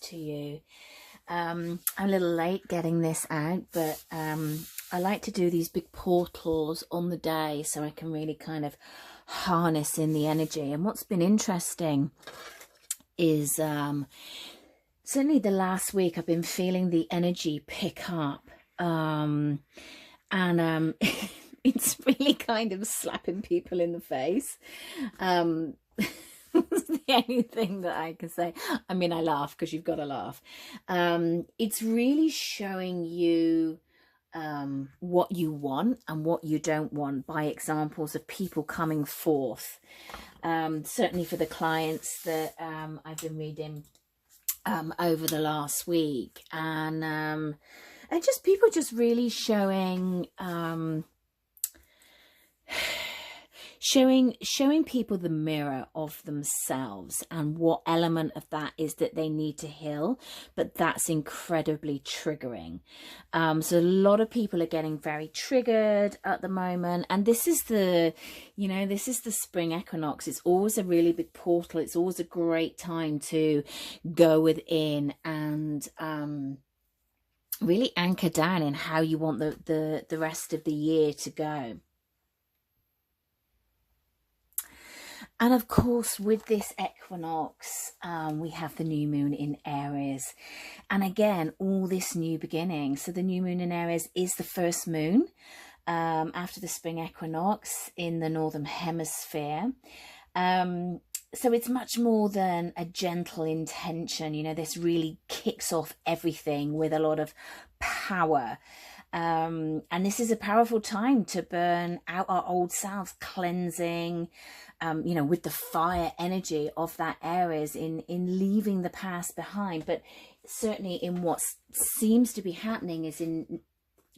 to you. I'm a little late getting this out, but I like to do these big portals on the day so I can really kind of harness in the energy. And what's been interesting is certainly the last week I've been feeling the energy pick up, and it's really kind of slapping people in the face. That's the only thing that I can say. I mean, I laugh because you've got to laugh. It's really showing you what you want and what you don't want by examples of people coming forth. Certainly for the clients that I've been reading over the last week, and just people just really showing showing people the mirror of themselves and what element of that is that they need to heal, but that's incredibly triggering. So a lot of people are getting very triggered at the moment, and this is the spring equinox. It's always a really big portal. It's always a great time to go within and really anchor down in how you want the rest of the year to go. And of course, with this equinox, we have the new moon in Aries. And again, all this new beginning. So the new moon in Aries is the first moon after the spring equinox in the northern hemisphere. So it's much more than a gentle intention. You know, this really kicks off everything with a lot of power. And this is a powerful time to burn out our old selves, cleansing, with the fire energy of that Aries in leaving the past behind. But certainly in what seems to be happening is in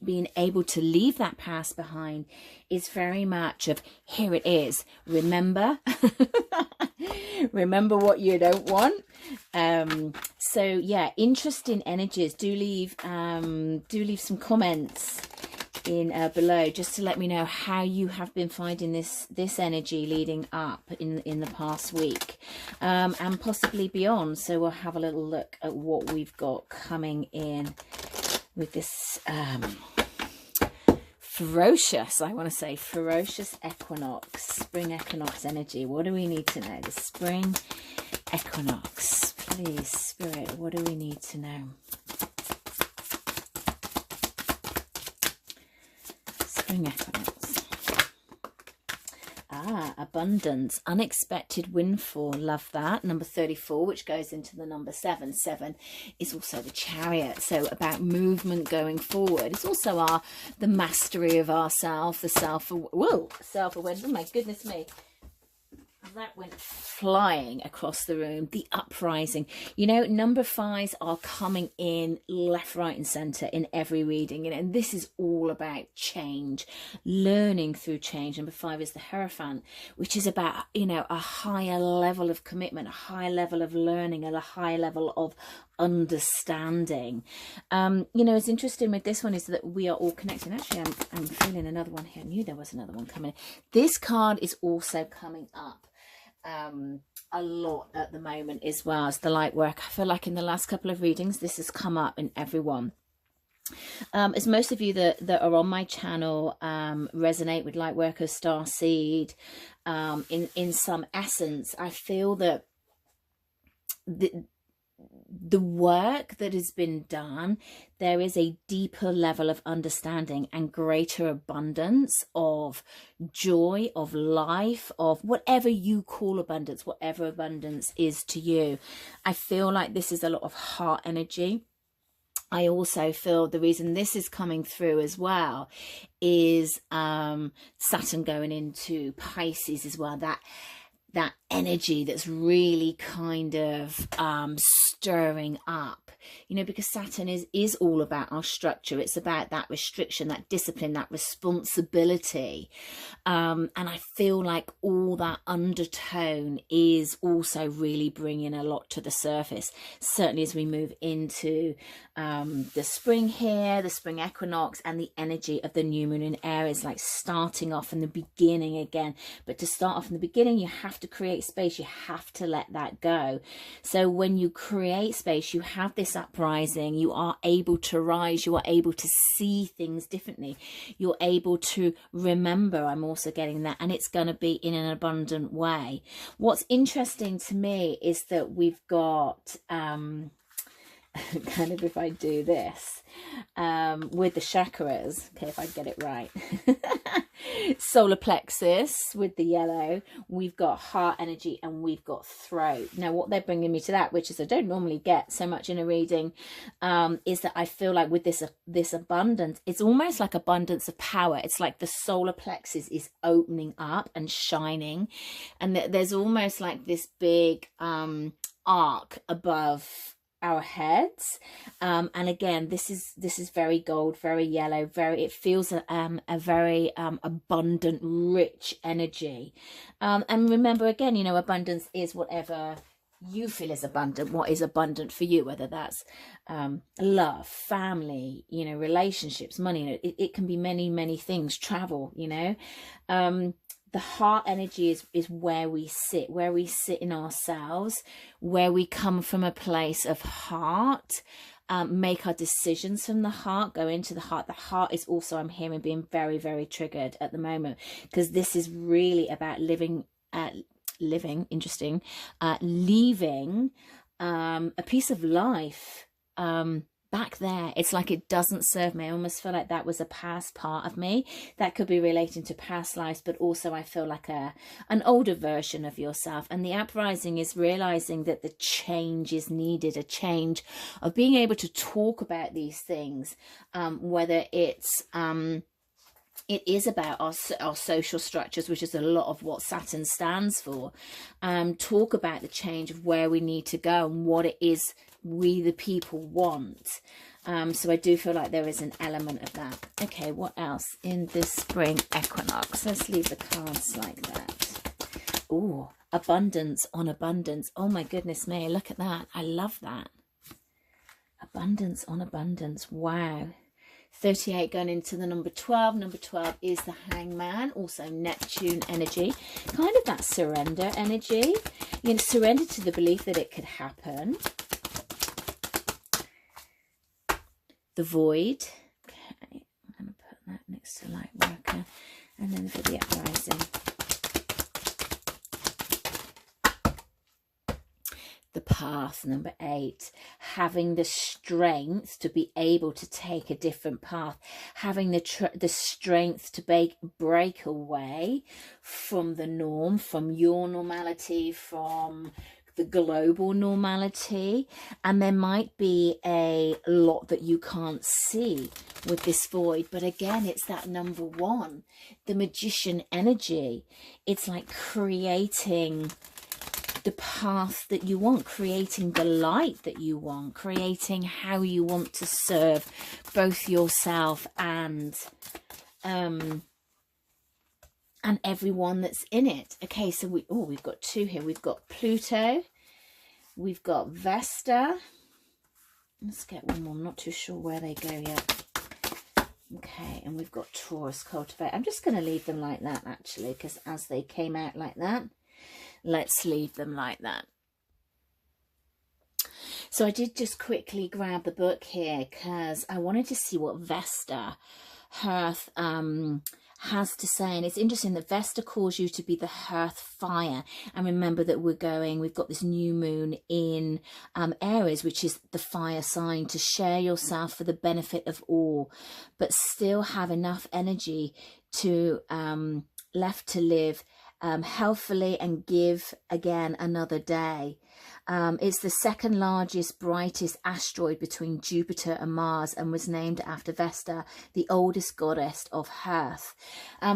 being able to leave that past behind is very much of, here it is, remember, remember what you don't want. So yeah, interesting energies. Do leave some comments in below just to let me know how you have been finding this energy leading up in the past week, and possibly beyond. So we'll have a little look at what we've got coming in with this ferocious equinox, spring equinox energy. What do we need to know? The spring equinox, please, Spirit, what do we need to know? Spring equinox. Abundance, unexpected windfall. Love that. Number 34, which goes into the number 7. 7 is also the Chariot, so about movement going forward. It's also the mastery of ourself, the self-awareness. Oh my goodness me. That went flying across the room. The uprising. You know, number 5s are coming in left, right and centre in every reading. And this is all about change, learning through change. Number 5 is the Hierophant, which is about, a higher level of commitment, a higher level of learning, and a higher level of understanding. It's interesting with this one is that we are all connected. Actually, I'm feeling another one here. I knew there was another one coming in. This card is also coming up a lot at the moment as well as the light work. I feel like in the last couple of readings this has come up in everyone. As most of you that are on my channel resonate with light workers, starseed, in some essence, I feel that the work that has been done, there is a deeper level of understanding and greater abundance of joy, of life, of whatever you call abundance, whatever abundance is to you. I feel like this is a lot of heart energy. I also feel the reason this is coming through as well is Saturn going into Pisces as well. That energy that's really kind of stirring up, because Saturn is all about our structure. It's about that restriction, that discipline, that responsibility. And I feel like all that undertone is also really bringing a lot to the surface, certainly as we move into the spring here, the spring equinox, and the energy of the new moon in Aries, like starting off in the beginning again. But to start off in the beginning, you have to to create space, you have to let that go. So when you create space, you have this uprising, you are able to rise, you are able to see things differently, you're able to remember, I'm also getting that, and it's going to be in an abundant way. What's interesting to me is that we've got kind of, if I do this with the chakras, okay, if I get it right, solar plexus with the yellow, we've got heart energy, and we've got throat. Now what they're bringing me to that, which is I don't normally get so much in a reading, is that I feel like with this abundance, it's almost like abundance of power. It's like the solar plexus is opening up and shining, and there's almost like this big arc above our heads, and again, this is very gold, very yellow, it feels a very abundant, rich energy, and remember, again, you know, abundance is whatever you feel is abundant, what is abundant for you, whether that's love, family, you know, relationships, money. It can be many things, travel, you know. The heart energy is where we sit in ourselves, where we come from a place of heart, make our decisions from the heart, go into the heart. The heart is also, I'm hearing, being very triggered at the moment, because this is really about leaving a piece of life back there. It's like it doesn't serve me. I almost feel like that was a past part of me. That could be relating to past lives, but also I feel like an older version of yourself. And the uprising is realizing that the change is needed, a change of being able to talk about these things, whether it's it is about our social structures, which is a lot of what Saturn stands for. Talk about the change of where we need to go and what it is we the people want. So I do feel like there is an element of that. Okay, what else in this spring equinox? Let's leave the cards like that. Oh, abundance on abundance. Oh my goodness me, look at that. I love that. Abundance on abundance. Wow. 38 going into the number 12. Number 12 is the Hangman, also Neptune energy, kind of that surrender energy. You know, surrender to the belief that it could happen. The Void. Okay, I'm going to put that next to Light Worker. And then for the uprising, the Path, number 8, having the strength to be able to take a different path, having the strength to break away from the norm, from your normality, from the global normality. And there might be a lot that you can't see with this void, but again, it's that number 1, the Magician energy. It's like creating the path that you want, creating the light that you want, creating how you want to serve both yourself and everyone that's in it. Okay, so we've got 2 here. We've got Pluto, we've got Vesta. Let's get one more. I'm not too sure where they go yet. Okay, and we've got Taurus, Cultivate. I'm just going to leave them like that, actually, because as they came out like that, let's leave them like that. So I did just quickly grab the book here because I wanted to see what Vesta Hearth has to say. And it's interesting that Vesta calls you to be the hearth fire. And remember that we've got this new moon in Aries, which is the fire sign, to share yourself for the benefit of all, but still have enough energy to left to live healthfully and give again another day. It's the second largest, brightest asteroid between Jupiter and Mars, and was named after Vesta, the oldest goddess of hearth.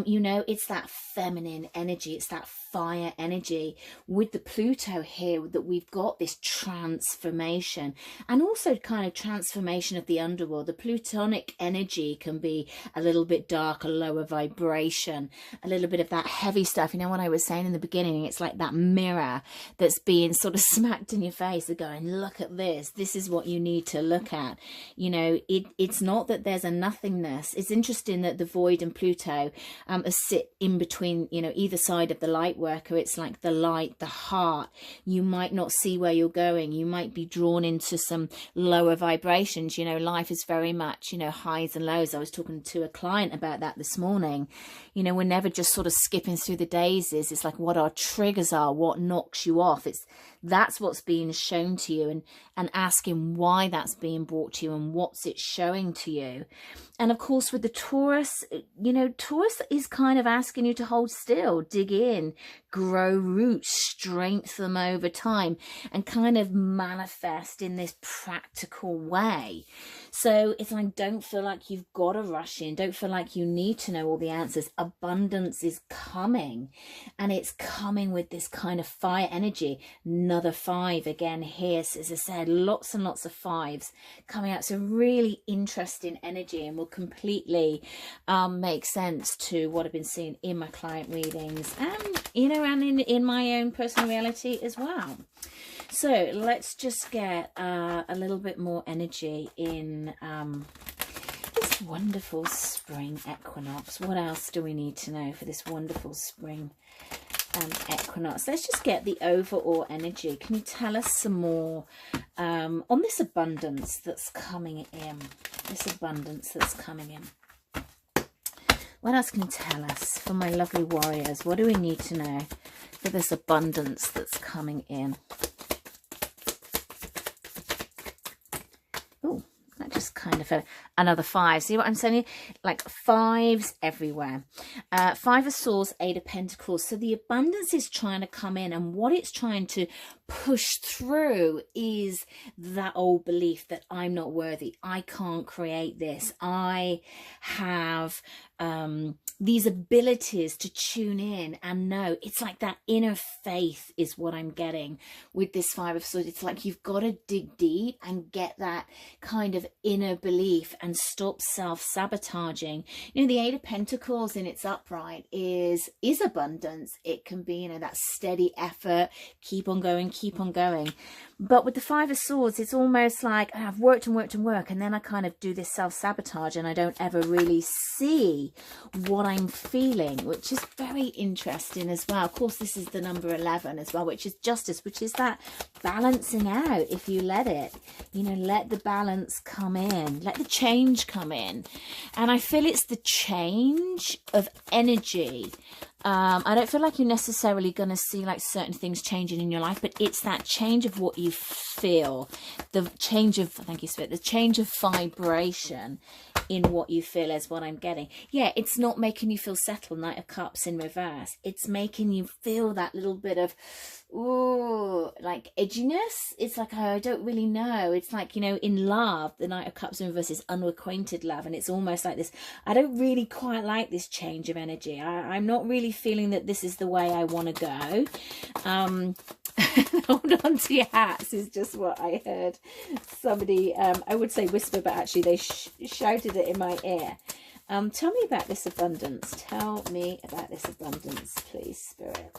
You know, it's that feminine energy, it's that fire energy. With the Pluto here, that we've got this transformation, and also kind of transformation of the underworld. The Plutonic energy can be a little bit darker, lower vibration, a little bit of that heavy stuff. You know, what I was saying in the beginning. It's like that mirror that's being sort of smacked in your face. They're going, look at this. This is what you need to look at. You know, it's not that there's a nothingness. It's interesting that the void and Pluto sit in between, you know, either side of the light worker. It's like the light, the heart. You might not see where you're going. You might be drawn into some lower vibrations. You know, life is very much, you know, highs and lows. I was talking to a client about that this morning. You know, we're never just sort of skipping through the daisies. It's like what our triggers are, what knocks you off. That's what's being shown to you, and asking why that's being brought to you and what's it showing to you. And of course, with the Taurus, you know, Taurus is kind of asking you to hold still, dig in, grow roots, strengthen them over time, and kind of manifest in this practical way. So it's like, don't feel like you've got to rush in. Don't feel like you need to know all the answers. Abundance is coming, and it's coming with this kind of fire energy. Another 5 again here. So as I said, lots and lots of 5s coming out. So really interesting energy, and will completely make sense to what I've been seeing in my client readings, and you know, and in my own personal reality as well. So let's just get a little bit more energy in this wonderful spring equinox. What else do we need to know for this wonderful spring equinox? Let's just get the overall energy. Can you tell us some more on this abundance that's coming in? This abundance that's coming in. What else can you tell us for my lovely warriors? What do we need to know for this abundance that's coming in? Oh, that just kind of another 5. See what I'm saying? Like 5s everywhere. 5 of Swords, 8 of Pentacles. So the abundance is trying to come in, and what it's trying to push through is that old belief that I'm not worthy. I can't create this. I have these abilities to tune in and know. It's like that inner faith is what I'm getting with this 5 of Swords. It's like you've got to dig deep and get that kind of inner belief and stop self-sabotaging. You know, the 8 of Pentacles in its upright is abundance. It can be, you know, that steady effort, keep on going, keep on going. But with the 5 of Swords, it's almost like I've worked and worked and worked, and then I kind of do this self-sabotage, and I don't ever really see what I'm feeling, which is very interesting as well. Of course, this is the number 11 as well, which is justice, which is that balancing out. If you let it, you know, let the balance come in, let the change come in. And I feel it's the change of energy. I don't feel like you're necessarily going to see like certain things changing in your life, but it's that change of what you feel, the change of, thank you, Spirit, the change of vibration in what you feel is what I'm getting. Yeah, it's not making you feel settled, Knight of Cups in reverse. It's making you feel that little bit of, ooh, like edginess. It's like, oh, I don't really know. It's like, you know, in love, the Knight of Cups in reverse is unacquainted love, and it's almost like this, I don't really quite like this change of energy. I'm not really feeling that this is the way I want to go. Hold on to your hats is just what I heard somebody, I would say whisper, but actually they shouted it in my ear. Tell me about this abundance. Tell me about this abundance, please, Spirit.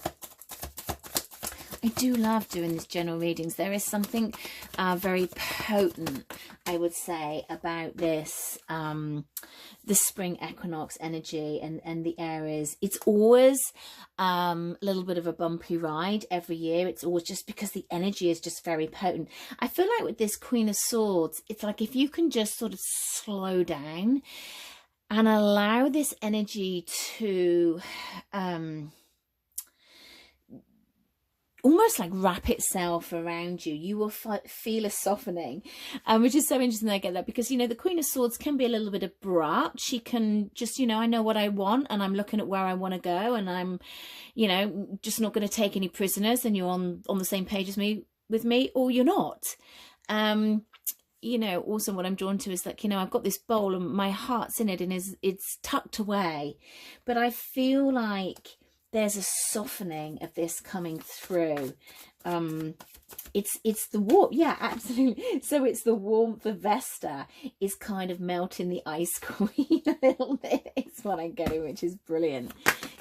I do love doing these general readings. There is something very potent, I would say, about this the spring equinox energy and the Aries. It's always a little bit of a bumpy ride every year. It's always just because the energy is just very potent. I feel like with this Queen of Swords, it's like if you can just sort of slow down and allow this energy to almost like wrap itself around you, you will feel a softening, which is so interesting that I get that, because, you know, the Queen of Swords can be a little bit abrupt. She can just, you know, I know what I want and I'm looking at where I want to go, and I'm, you know, just not going to take any prisoners, and you're on the same page as me, with me, or you're not. You know, also what I'm drawn to is like, you know, I've got this bowl and my heart's in it and it's tucked away, but I feel like there's a softening of this coming through. It's the warmth, yeah, absolutely. So it's the warmth of Vesta is kind of melting the ice queen a little bit. It's what I'm getting, which is brilliant.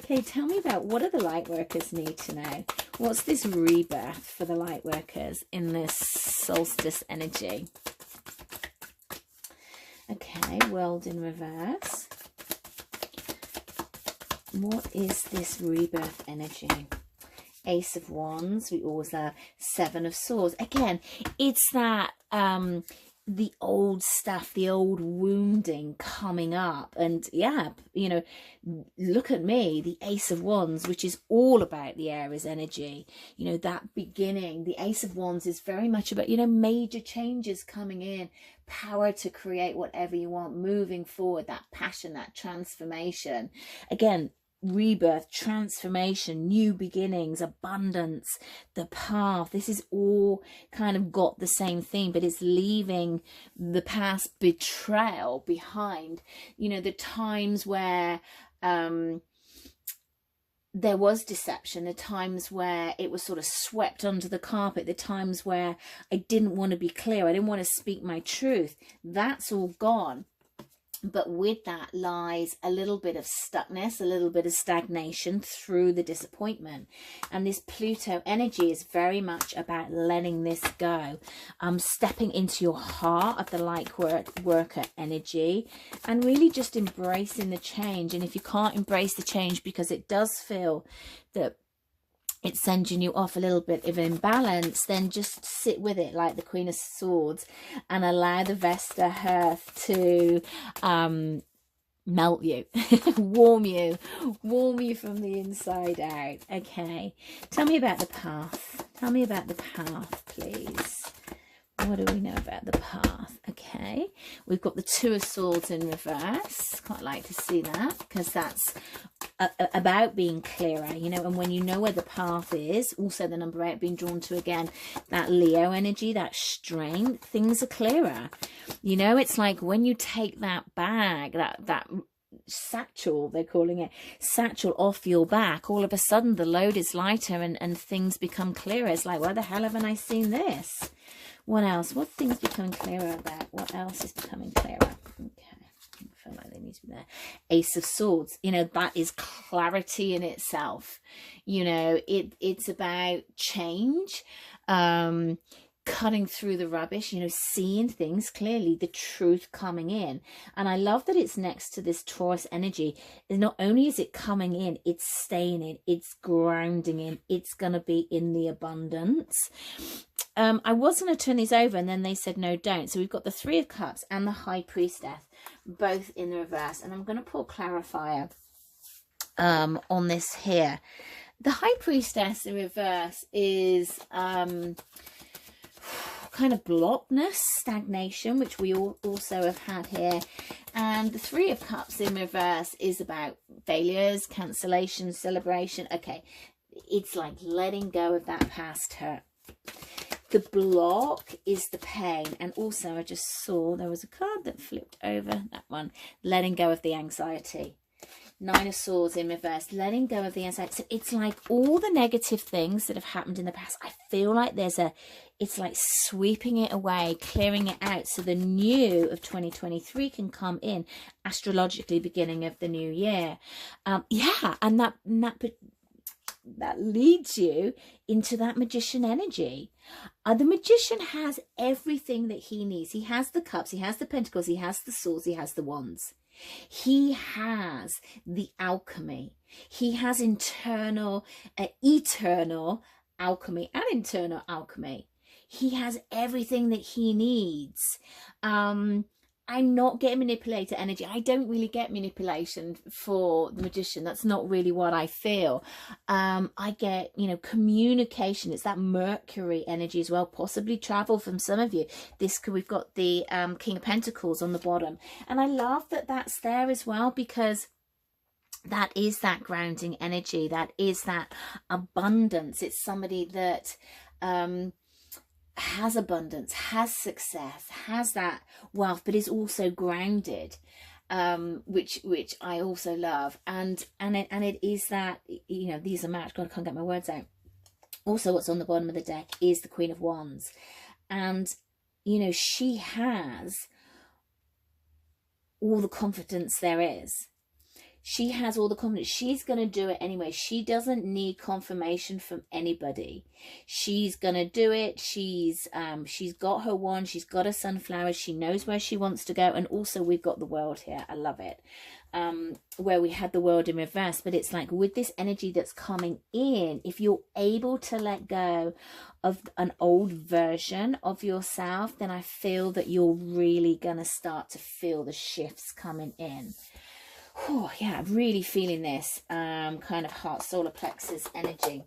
Okay, tell me about what do the light workers need to know? What's this rebirth for the light workers in this solstice energy? Okay, world in reverse. What is this rebirth energy? Ace of Wands, we always have Seven of Swords. Again, it's that the old stuff, the old wounding coming up. And yeah, you know, look at me, the Ace of Wands, which is all about the Aries energy. You know, that beginning, the Ace of Wands is very much about, you know, major changes coming in, power to create whatever you want, moving forward, that passion, that transformation. Again, rebirth, transformation, new beginnings, abundance, the path. This is all kind of got the same theme, but it's leaving the past, betrayal behind. You know, the times where there was deception, the times where it was sort of swept under the carpet, the times where I didn't want to be clear, I didn't want to speak my truth. That's all gone. But with that lies a little bit of stuckness, a little bit of stagnation through the disappointment. And this Pluto energy is very much about letting this go. Stepping into your heart of the light worker energy and really just embracing the change. And if you can't embrace the change because it does feel that it's sending you off a little bit of imbalance, then just sit with it like the Queen of Swords and allow the Vesta Hearth to melt you, warm you from the inside out. Okay, tell me about the path. Tell me about the path, please. What do we know about the path? Okay, we've got the Two of Swords in reverse. Quite like to see that because that's about being clearer, you know, and when you know where the path is, also the number 8 being drawn to, again, that Leo energy, that strength, things are clearer. You know, it's like when you take that bag, that satchel, they're calling it, satchel off your back, all of a sudden the load is lighter and things become clearer. It's like, where the hell haven't I seen this? What else? What things becoming clearer about? What else is becoming clearer? Okay. I feel like they need to be there. Ace of Swords, you know, that is clarity in itself. You know, it's about change, cutting through the rubbish, you know, seeing things clearly, the truth coming in. And I love that it's next to this Taurus energy. Not only is it coming in, it's staying in, it's grounding in, it's going to be in the abundance. I was going to turn these over and then they said no, don't. So we've got the Three of Cups and the High Priestess both in the reverse, and I'm going to pull clarifier on this here. The High Priestess in reverse is kind of blockness, stagnation, which we also have had here. And the Three of Cups in reverse is about failures, cancellation, celebration. Okay, it's like letting go of that past hurt. The block is the pain. And also I just saw there was a card that flipped over, that one, letting go of the anxiety. Nine of Swords in reverse, letting go of the anxiety. So it's like all the negative things that have happened in the past, I feel like it's like sweeping it away, clearing it out, so the new of 2023 can come in astrologically, beginning of the new year. Yeah, and that leads you into that magician energy. The magician has everything that he needs. He has the cups, he has the pentacles, he has the swords, he has the wands. He has the alchemy. He has eternal alchemy and internal alchemy. He has everything that he needs. I'm not getting manipulator energy. I don't really get manipulation for the magician. That's not really what I feel. I get, you know, communication. It's that Mercury energy as well, possibly travel from some of you. We've got the King of Pentacles on the bottom. And I love that that's there as well, because that is that grounding energy. That is that abundance. It's somebody that has abundance, has success, has that wealth, but is also grounded, which I also love. And it is that, you know, these are matched. God, I can't get my words out. Also, what's on the bottom of the deck is the Queen of Wands, and you know, she has all the confidence there is. She has all the confidence. She's going to do it anyway. She doesn't need confirmation from anybody. She's going to do it. She's got her wand. She's got her sunflowers. She knows where she wants to go. And also we've got the world here. I love it. Where we had the world in reverse. But it's like with this energy that's coming in, if you're able to let go of an old version of yourself, then I feel that you're really going to start to feel the shifts coming in. Oh yeah, I'm really feeling this kind of heart solar plexus energy.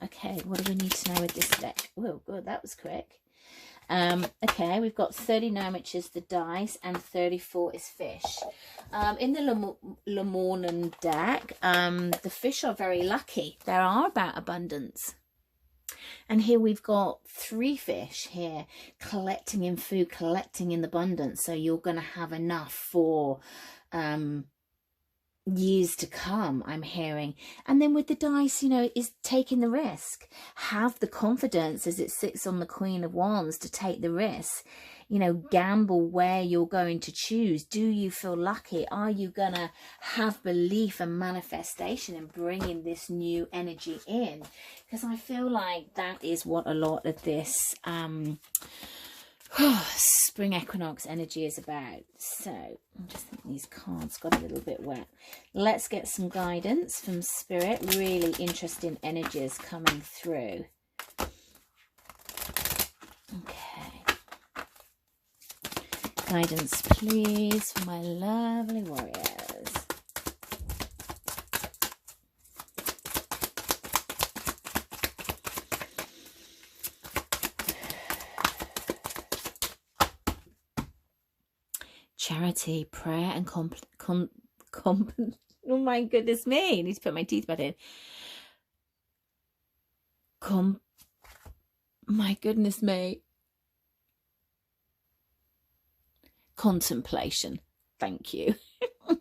Okay, what do we need to know with this deck? Oh good, that was quick. Okay, we've got 39, which is the dice, and 34 is fish. In the Lamornan deck, the fish are very lucky. They are about abundance. And here we've got 3 fish here, collecting in food, collecting in abundance. So you're going to have enough for years to come, I'm hearing. And then with the dice, you know, is taking the risk. Have the confidence as it sits on the Queen of Wands to take the risk. You know, gamble where you're going to choose. Do you feel lucky? Are you going to have belief and manifestation in bringing this new energy in? Because I feel like that is what a lot of this spring equinox energy is about. So I just think these cards got a little bit wet. Let's get some guidance from Spirit. Really interesting energies coming through. Okay. Guidance, please, for my lovely warriors. Charity, prayer, and oh my goodness me, I need to put my teeth back in. My goodness me. Contemplation. Thank you.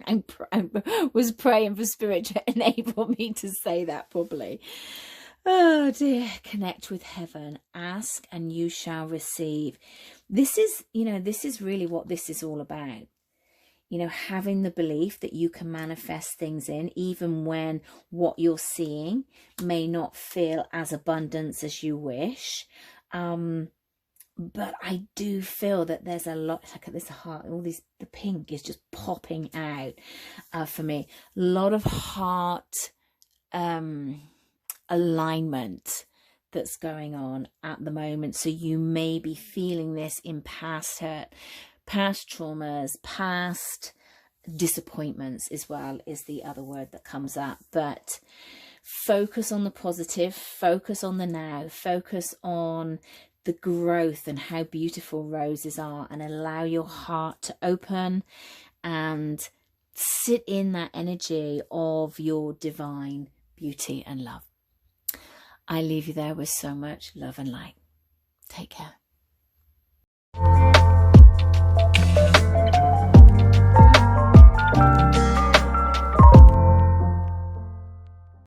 I was praying for Spirit to enable me to say that properly. Oh dear. Connect with heaven. Ask and you shall receive. This is, you know, this is really what this is all about. You know, having the belief that you can manifest things in, even when what you're seeing may not feel as abundant as you wish. But I do feel that there's a lot, look at this heart, all these, the pink is just popping out for me. A lot of heart alignment that's going on at the moment. So you may be feeling this in past hurt, past traumas, past disappointments as well is the other word that comes up. But focus on the positive, focus on the now, focus on the growth and how beautiful roses are, and allow your heart to open and sit in that energy of your divine beauty and love. I leave you there with so much love and light. Take care.